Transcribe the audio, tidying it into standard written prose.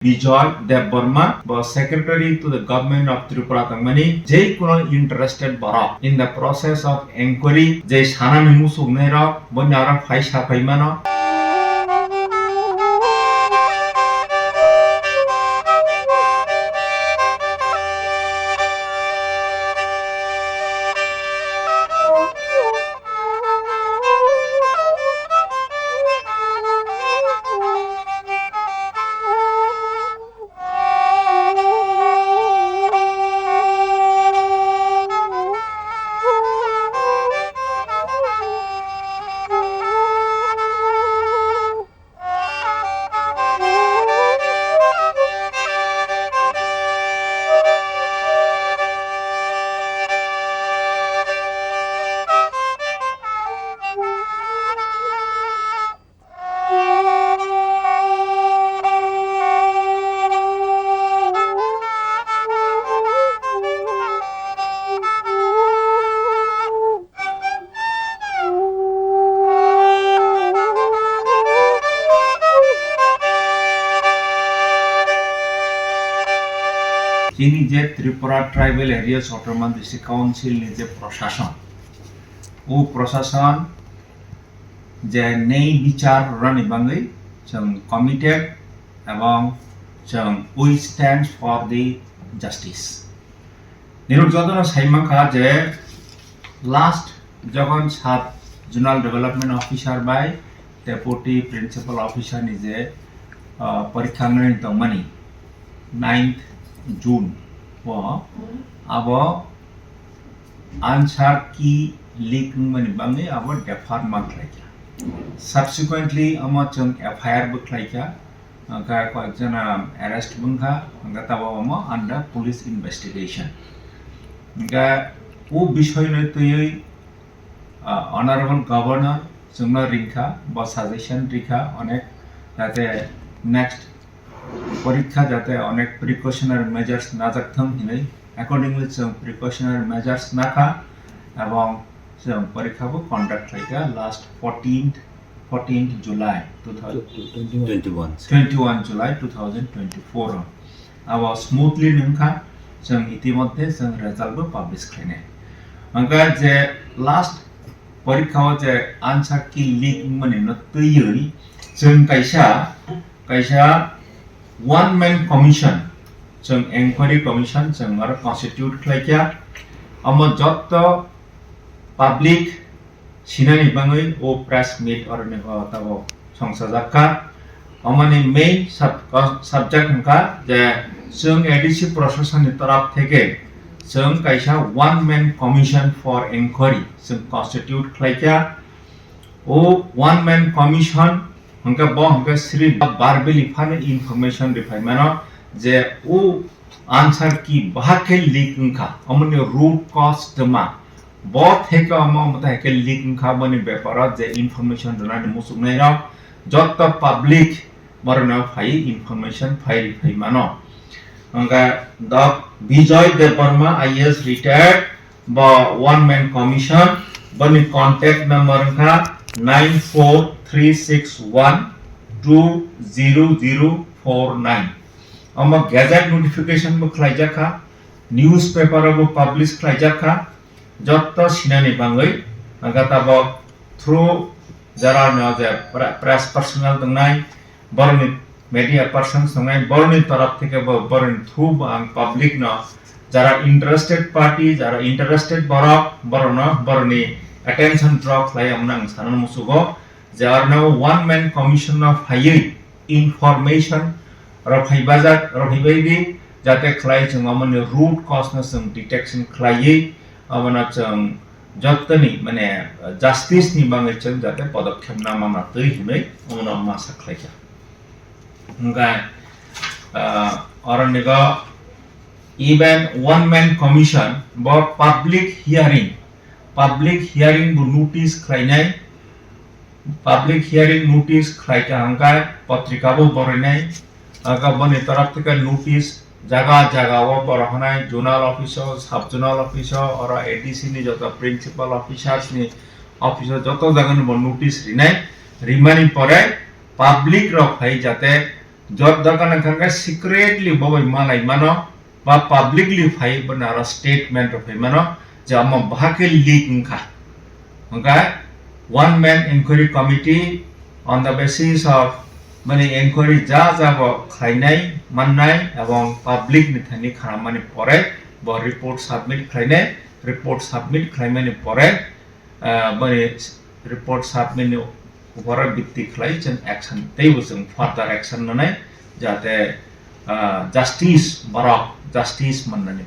Bijoy Debbarma was secretary to the government of Tripura Tangmani. Jai kuno interested bara in the process of inquiry. Jai sana mimu sugnera bonyara fai shapaimana. তিনি যে Tripura tribal areas autonomous district council নিজে প্রশাসন ও প্রশাসন যে নেই বিচার রানি বাঙ্গি जों কমিটেড এবং जों we stand for the justice নিরুপযোজনা সাইমাখা যে লাস্ট যখন sub zonal development officer by deputy principal officer নিজে পরীক্ষা নেই দমানি 9th June abo answer key leak mani bangi abo defer maklaika subsequently amo chung FIR buklaika ka koekjona arrest bungha anga tabo amo under police investigation ga o bishoy noi tui honorable governor jungna ringkha ba suggestion rikha onek jate next পরীক্ষা যাতে অনেক precautionary measures না থাকতাম হিনে accordingly जों precautionary measures নাখা এবং जों পরীক্ষাবো conduct Laika last 14th July 2021 July 2024 আব smoothly নংখা जों ইতিমধ্যে जों রেজাল্টবো পাবলিশ খাইনে अंगा যে লাস্ট পরীক্ষাও যে আনসার কি লিক মানে নতয়ই जों কাইসা one man commission जों inquiry commission जों आरो constitute खालायखा अमो जत्त public सिनानि बाङै ओ press meet आरो ताबो संसाजाखा अमनि main subject हंखा जे जों एडिसि प्रशासननि तरफ थेके जों कायसा one man commission for inquiry जों constitute खालायखा ओ one man commission हंका बो हंका श्री बारबेली फाने इनफॉरमेशन रिफाइनमेंट जे ओ आंसर की बाके लीक हंका अमने रूट कॉज दमा बो थेका अमो मता के लीक हंका बनि बेपार जे इनफॉरमेशन दना मुसुक नायरा जत्त पब्लिक मरना फाइ इनफॉरमेशन फाइ रिफाइनमेंट हंका the Bijoy Debbarma IAS retired बा वन मैन कमीशन बनि कांटेक्ट नंबर हंका 9436120049 अमा गैजेट नोटिफिकेशन बो खलाइजाखा न्यूज पेपर बो पब्लिश खलाइजाखा जत्त सिनानि बाङै गाताबो थ्रू जरा न जे प्रेस पर्सनल दंनाय बरनि मीडिया पर्सन संनाय बरनि तरफ थेके बरनि थ्रू आं पब्लिक न जरा इंटरेस्टेड पार्टी जरा इंटरेस्टेड बरनि attention drop lai amnang sanan musugo there are now one man commission of high information raphibajak raphibaidi jate khlai chung amane root cause na some detection khlai amana chung jottani mane justice ni bangai chung jate padakhyap na mama tei hunai amana masa khlaika ngai araniga even one man commission about public hearing bu notice khलाइनाय public hearing notice khलाइका हंका पत्रिका बो बरनाय आगा बनि तरफ थेके notice जगह वो बरहनाय zonal officer सब zonal officer और ADC नि जत प्रिंसिपल ऑफिसर्स नि ऑफिसर जत जगन बो notice रिनाय रिमानि परे public रखाई जाते jot dagan kanga secretly babai malai mano ba publicly phai banara statement of mano jama bahake leak ngka maka one man inquiry committee on the basis of mane inquiry ja bo khainai mannai ebong public ni thani khamani pore bo report submit khainai report submit khaimani pore mane report submit ni উপরে ভিত্তি খাই যেন action তেইবো जों further action নানাय जाहाथे justice Barak জাস্টিस मोननानै